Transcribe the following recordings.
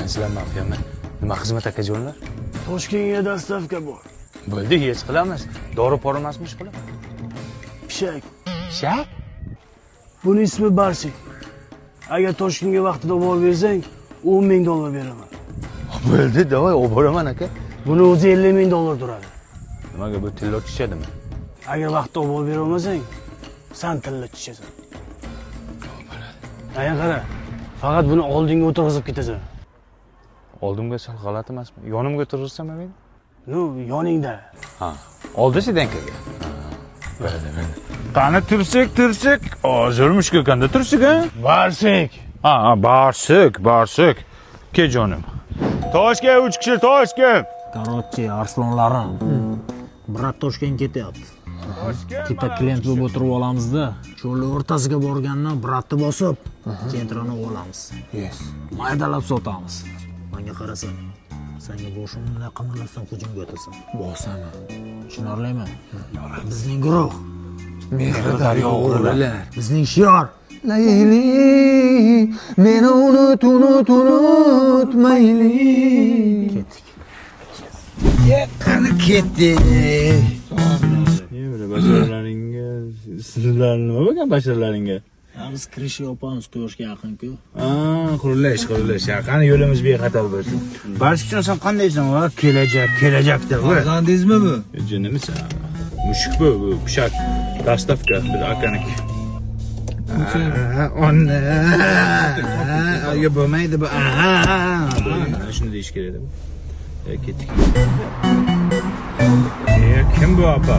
sizlar mafiyami. Nima xizmat akajonlar? Toshkentga dastavka bor. Bo'ldi, hech qilamiz. Dori pora emasmi ish qilib? Pishak. Pishak? Buni ismi Barsik. Agar Toshkentga vaqtida olib bersang, $10,000 beraman. Bo'ldi, davay, olib boraman aka. Buni o'zi $50,000 turadi. Nimaga bu tilla tushadimi? Agar vaqtida olib bera olmasang, sen tilla tushasan. Aya qara. Faqat buni oldinga o'tirg'izib ketasan. Oldimga sal g'alati emasmi? Yonimga o'tirg'izsam men? No, yoningda. Ha. Oldi sedankaga. Bo'ldi. Qani tursak. Hozirmish ko'kanda tursak, ha? Barsik. Ha, Barsik. Ke jonim. Toshga 3 kishi Toshga. Короче, arslonlarim. Brat Toshkentga ketyapti. Tipa klient bo'lib o'tirib olamizda, cho'lning o'rtasiga borgandan bratni bosib, sentrani olamiz. Yes. Maydalab sotamiz. Menga qarasan. Senga boshimni qimirlasam hujumga o'tasan. Bosaman. Tushunarlimi? Bizning guruh. Mehri daryo o'g'rilar. Bizning shior. Layli, meni unutmayli. Ketdik. Qani ketdik. Basharalaringga, sizlar nima bo'lgan basharalaringga? Biz kirish yopamiz quyoshga yaqin-ku. Qurilish. Qani yo'limiz bexatar bo'lsin. Barishjon sen qandaysan? Va kelajakda. Farzandingizmi bu? Jinnimisan? Mushuk bu, pishak. Dastavka bir akanik. Onna. Ayga bo'lmaydi bu. Shuni deyish kerak edi. Ketdik. Kim bu apa?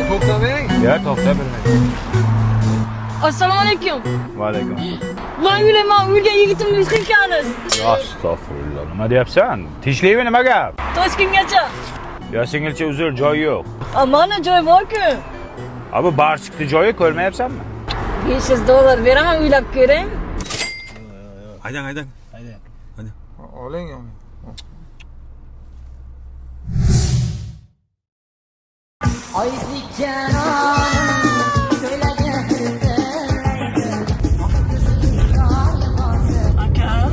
To'xtamang. Ya, to'xta bilmayman. Assalomu alaykum. Va alaykum. Voy uylayman, uyga yigitimni qiynaysiz. Astagfirullah. Nima deyapsan? Tinchlikmi nima gap? Toshkentgacha. Ya singilcha uzr, joy yo'q. Mana joy bor-ku. Abi Barsikni joyi ko'rmayapsanmi? $500 beraman, uylab ko'ring. Haydang. Haydi. Oling. Aka.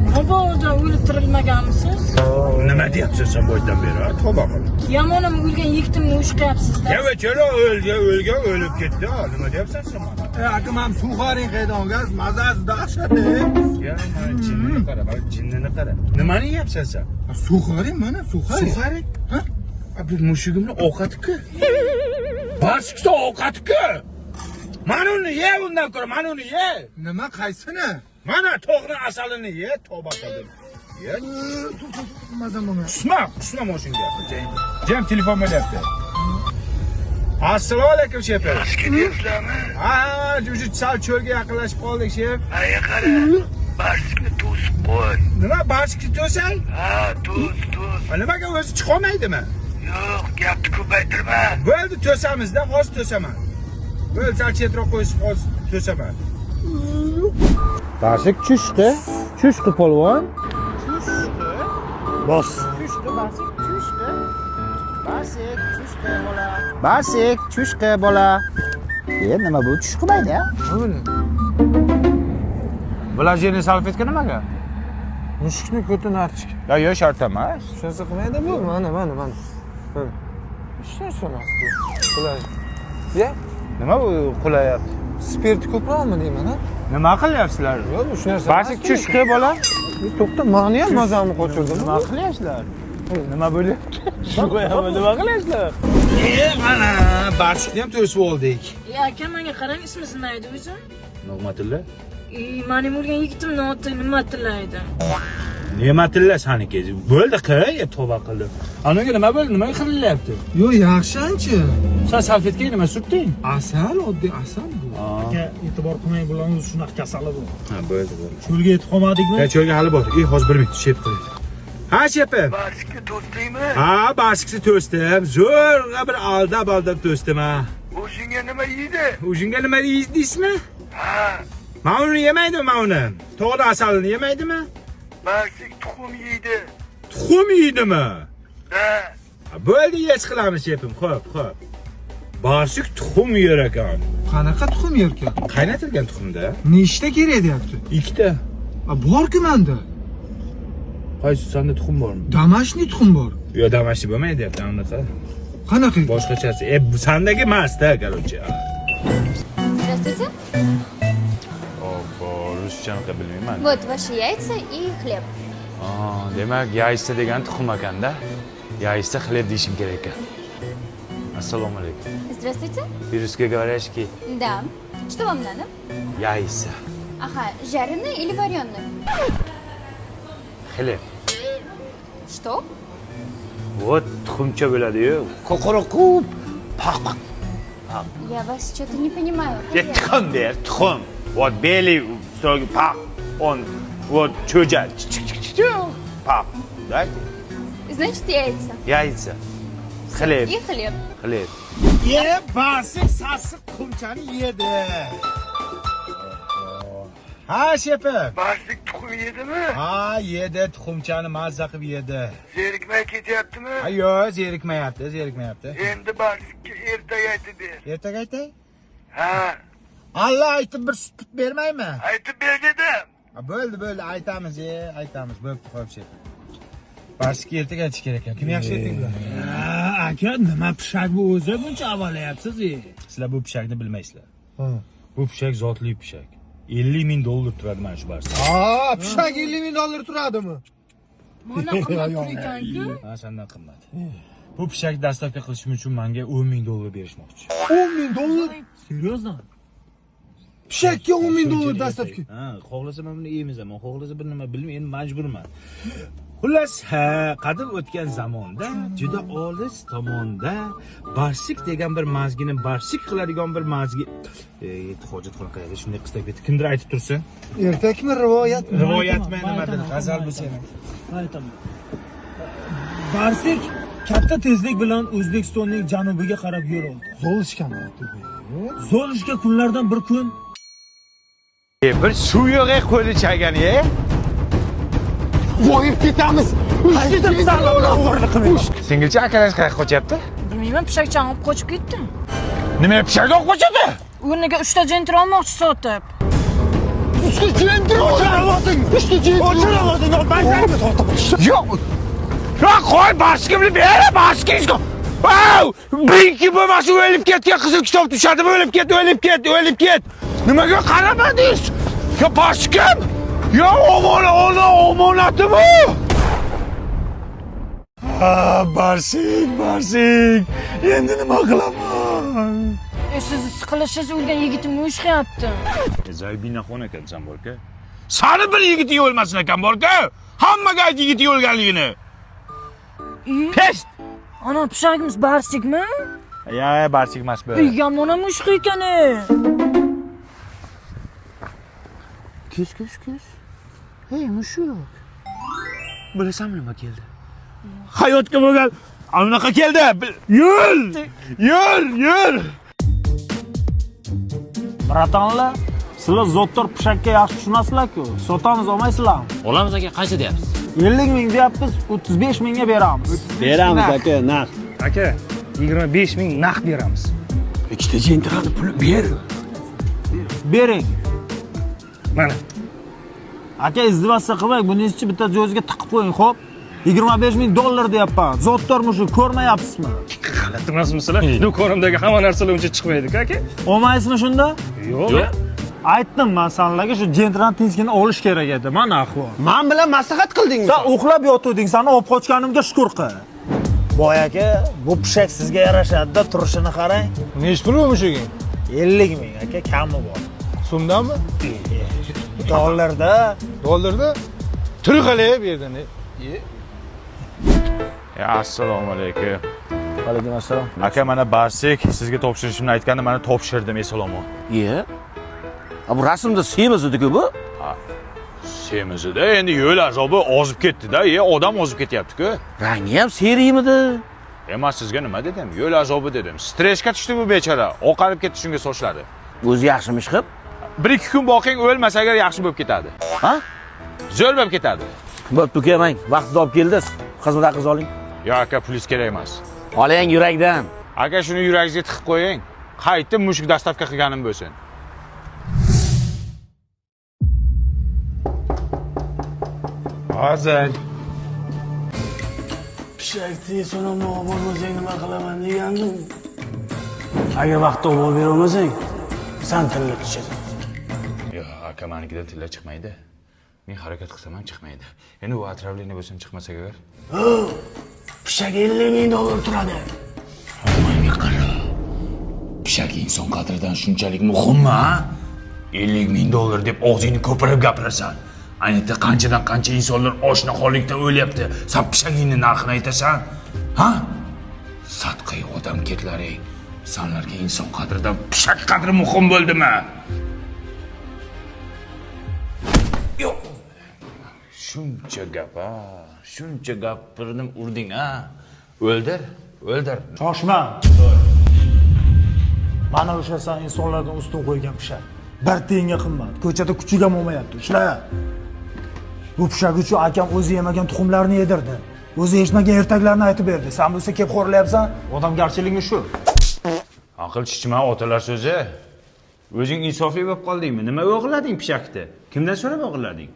Nima bo'ldi? O'ltirilmaganmisiz? Nima deyapsan sen boydan beri? Tavba qil. Yamonim o'lgan yigitimni ushqayapsiz-da. O'lib ketdi. Nima deyapsan sen mana? Aka, men suxaring qaydan gaz, mazasi dahshatli. Ya, mana jinnini qara. Nimani yeyapsan sen? Suxaring mana, suxaring. Suxaring? Ha? Bu mushugimni ovqati-ku. Barsikda ovqati-ku. Mana uni ye, undan ko'ra mana uni ye. Nima qaysini? Mana to'g'ri asalini ye, tavba qildim. Ye. Mazam bo'lmaydi. Qusma moshunga. Jam telefon bo'lyapti. Assalomu alaykum shef. Ketyapsizlarmi? Ha, juji sal cho'lga yaqinlashib qoldik shef. Aya qara. Barsikni to'sib qo'y. Nima Barsikni to'sang? Ha, to's. Nimaga o'zi chiqolmaydimi? Yo'q, gapni ko'paytirma. Bo'ldi, to'samizda, hozir to'saman. Bo'ldi, sal chetroq qo'yib hozir to'saman. Barsik chushqi polvon. Bos. Barsik chushqi bola. Nima bu chushqimaydi? Vlajeniy salfetka nimaga? Mushukni ko'tini archik. Yo'q, shart emas. Shunisi qilmaydi bu. Mana. Ishlar sanasi. Qulay. Ya, Nima bu qulayapti? spirt ko'proqmi deyman, ha? Nima qilyapsizlar? Yo'q, shu narsa. Barsik chushqi bola. To'xta, meni ham mazamni qochirdim. Nima qilyapsizlar? Nima bo'lyapti? Shu qo'yaman, nima qilyapsizlar? Mana Barsikni ham to'sib oldik. Aka, menga qarang, ismi nima edi o'zi? Nig'matilla? Mening o'lgan yigitimni oti Nig'matilla edi. Ne'matilla saniki. Bo'ldi, tavba qildim. Anaga nima bo'ldi? Nimaga qilinyapti? Yo'q, yaxshi-anchi. Sen salfetkaga nima surtding? Asal, oddiy asal bu. Aka, e'tibor qilmang, bularning shunaqa kasali bu. Ha, bo'ldi. Cho'lga yetib qolmadikmi? Cho'lga hali bor. Hozir 1 minut shep qiling. Ha, shepim. Barsikni to'sdingmi? Ha, Barsikni to'sdim. Zo'rg'a bir aldab to'sdim ha. O'zingga nima yeydi? O'zingga nima deysizmi? Ha, Men uni yemaydimi, men uni? To'g'ri asalini yemaydimi? Barsik tuxum yeydi. Tuxum yeydimi? Ha, Bo'ldi, hech qilamiz shepim. Xo'p. Barsik tuxum yer ekan. Qanaqa tuxum yerkan? Qaynatilgan tuxumda. Nechta kerak deyapti? 2 ta. Bor-ku menda. Qaysi sanda tuxum bormi? Damashniy tuxum bor. Yo, damashni bo'lmaydi deyapti, anaqa. Qanaqa? Boshqachasi. Sanda emas-da, короче. Здравствуйте. Hop, ruschani bilmayman. Вот ваши яйца и хлеб. Demak, yaysza degan tuxum ekanda. Yaysza xleb deyishim kerak ekan. Assalomu alaykum. Здравствуйте. По-русски говоришь ки Да. Что вам надо? yaysza, Ага, жареный или вареный? xleb. Что? Вот tuxumcha bo'ladi-yu. Qo'qoroqub, paq. Я вас что-то не понимаю. Tuxum der, tuxum. Вот белый, строгий пaq. Он вот cho'ja. Paq. Дайте. Значит, яйца. Yaysza. Xleb, И хлеб. xleb. Barsik sassiq tuxumchani yedi. Ha, shepi. Barsik tuxum yedimi? Ha, yedi, tuxumchani mazza qilib yedi. Zerikmay ketyaptimi? Yo'q, zerikmayapti. Endi Barsikka ertaga aytib ber. Ertaga aytay? Ha, Allah aytib bir sut bermaymi? aytib ber dedim. Bo'ldi, aytamiz, aytamiz. Bo'pti, xo'p shepi. Barsikka ertaga aytish kerak ekan. Kim yaxshi aytinglar? Aka, nima pishak bu o'zi buncha avalayapsiz? Sizlar bu pishakni bilmaysizlar. Bu pishak zotli pishak. $50,000 turadi mana shu barsik. Pishak $50,000 turadimi? Mana qimmat ekan-ku. Ha, sendan qimmat. Bu pishak dastavka qilishim uchun menga $10,000 berishmoqchi. $10,000? Серьезно? Pishakka $10,000 dastavka. Ha, xohlasa men buni yeymiz, ammo xohlasa bir nima bilmayman, endi majburman. Xullas, qadim o'tgan zamonda, juda olis tomonda barsik degan bir mazgini barsik qiladigan bir mazgi hojatxona qayerda shunday qistab ketdi. Kimdir aytib tursin? Ertakmi, rivoyatmi? Rivoyatmi nimadir? G'azal bo'lsa ham. Aytaman. Barsik katta tezlik bilan O'zbekistonning janubiga qarab yo'l oldi. Zolishganmi? Zolishga kunlardan bir kun Bir suv yo'q qo'li chaygan-ye. Voyib ketamiz. Singilcha akalash qayerga qochyapti? Bilmayman, pishakchani olib qochib ketdi. Nima pishakni olib qochadi? O'rniga 3 ta jenter olmoqchi sotib. Yo'q. Ya qo'y, baskimni ber, baskingizga. Vow! Birinchi bo'lmasa o'lib ketgan qizil kitob tushadimi? O'lib ket. Nimaga qaramadingiz? Ya baskim? Ya omonatimi? Barsik. Endi nima qilaman? Siz siqilishingiz o'lgan yigitimni ushlayapti. Zaybinaxon ekansan borka. Sani bir yigiting o'lmasin ekan borka. Hammaga ayt yigiting o'lganligini. Pest! Ana pishagimiz Barsikmi? Ya, barsik emas bu. Yomon mushuk ekan. Kuz. Hey, mushuk. Bilasanmi nima keldi? Hayotga bo'lgan anaqa keldi. Yur. Bratanlar, sizlar zottor pishakka yaxshi tushunasizlar-ku. Sotamiz olmaysizlarmi? Olamiz aka, qancha deyapsiz? 50,000 deyapmiz, 35,000 ga beramiz. Beramiz aka, naq. Aka, 25,000 naqd beramiz. Ikkita jentrani puli ber. Bering. Mana. Aka, izdivasiya qilmang, buni ichchi bitta jo'zga tiqib qo'ying, xo'p? $25,000 deyapman. Zottor mushuk ko'rmayapsizmi? G'alati emasmisizlar? Do'konimdagi hamma narsalar uncha chiqmaydi-ku aka. Olmaysizmi shunda? Yo'q. Aytdim men senlarga shu jentran tinchgina olish kerak edi. Mana ahvol. Men bilan maslahat qildingmi? Sen uxlab yotuvding, seni olib qochganimga shukr qil. Boy aka, bu pishak sizga yarashadi-da, turishini qarang. Nech pul bu mushuging? 50,000 aka, kami bor. So'mdami? Dollarda. Turib qolay bu yerdan. Assalomu alaykum. Alaykum assalom. Aka, mana barsik sizga topshirishimni aytganda mana topshirdim, esalomon. Bu rasmda semiz edi-ku bu? Semizida endi yo'l azobi ozib ketdi-da, odam ozib ketyapti-ku. Rangi ham seriyimidi? Emas, sizga nima dedim? Yo'l azobi dedim. Stressga tushdi bu bechora. Oqarib ketdi shunga sochlari. O'zi yaxshimish qilib? 1-2 kun boqing, o'lmasa agar yaxshi bo'lib ketadi. Ha? Zo'r bo'lib ketadi. Bo'pti, kelmang. Vaqtida olib keldingiz. Xizmat haqqingizni oling. Yo'q aka, pulingiz kerak emas. Oling yurakdan. Aka, shuni yuragingizga tiqib qo'ying. Qaytib mushuk dastavka qilganim bo'lsin. Hozir Pishakni sonamni olib bormasang nima qilaman degandim. Agar vaqtda olib berolmasang, sen tilla tushadi. Yo'q, aka manikidan tilla chiqmaydi. Men harakat qilsam ham chiqmaydi. Endi u atravleniya bo'lsa chiqmasak agar. Pishak $50,000 turadi. Menga qara. Pishak inson qadridan shunchalik muhimmi, ha? $50,000 deb og'zingni ko'pirib gapirasan. Ayniqsa qanchadan qancha insonlar oshnaxonlikda o'lyapti. Sen pishagingni narxini aytasan? Ha? Sadqai odam ketlaring. Senlarga inson qadridan pishak qadri muhim bo'ldimi? Yo'q. Shuncha gap, ha? Shuncha gapirdim, urding, ha? O'ldir. Shoshma. Mana o'sha sen insonlardan ustun qo'ygan pishak. Bir tiyinga qimmat. Ko'chada kuchiga bo'lmayapti. Ishla. Bu pishak uchun akam o'zi yemagan tuxumlarni yedirdi. O'zi eshitmagan ertaklarni aytib berdi. Sen bo'lsa kelib xo'rlayapsan. Odamgarchilikmi shu? Aql chichma otalar so'zi. O'zing insofli bo'lib qoldingmi? Nima o'g'irlading pishakni? Kimdan so'rab o'g'irlading?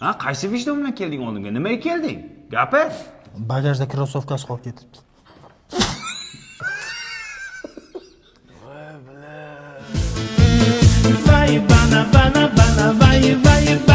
Ha, qaysi vijdon bilan kelding oldimga? Nimaga kelding? Gapir. Bagajda krossovkasi qolib ketibdi. Vai bana bana bana vai vai vai